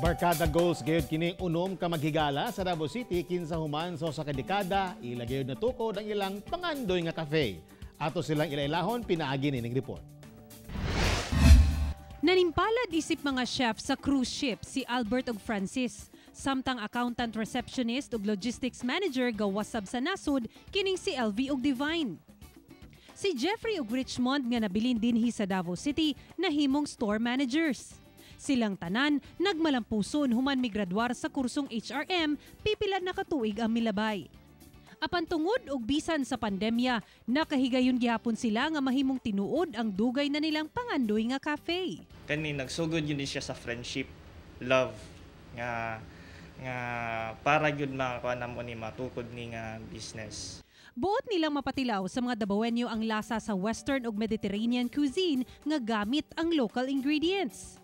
Barkada goals gayud kini unom ka maghigala sa Davao City kinsa human sa kadekada ilagayod na tukod ang ilang pangandoy nga cafe. Ato silang ilailahon pinaagi ning report. Nanimpalad isip mga chef sa cruise ship si Albert ug Francis. Samtang accountant receptionist ug logistics manager gawasab sa nasud kining si LV ug Divine. Si Jeffrey ug Richmond nga nabilin dinhi sa Davao City nahimong store managers. Silang tanan nagmalampuson human migraduar sa kursong HRM pipila na katuig ang milabay. Apan tungod og bisan sa pandemya, nakahigayon gihapon sila nga mahimong tinuod ang dugay na nilang pangandoy nga cafe. Kani nagsugod yun siya sa friendship, love nga para gyud makakuha namo ni matukod ni nga business. Buot nilang mapatilaw sa mga Dabawenyo ang lasa sa Western ug Mediterranean cuisine nga gamit ang local ingredients.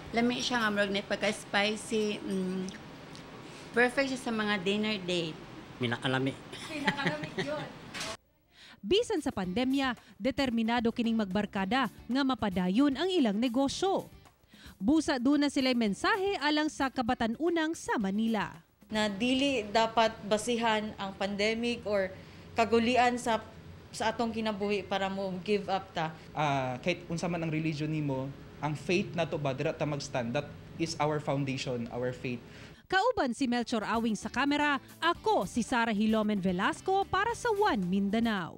Lami siya nga murag na pagka-spicy. Perfect siya sa mga dinner date. Minakalami. Bisan sa pandemya, determinado kining magbarkada nga mapadayon ang ilang negosyo. Busa doon na sila'y mensahe alang sa kabatan-unang sa Manila. Na dili dapat basihan ang pandemic or kagulian sa atong kinabuhi para mo give up ta. Kahit unsa man ang religion nimo, ang faith nato ba dira ta magstand, that is our foundation, our faith. Kauban si Melchor Awing sa kamera, ako si Sara Hilomen Velasco para sa One Mindanao.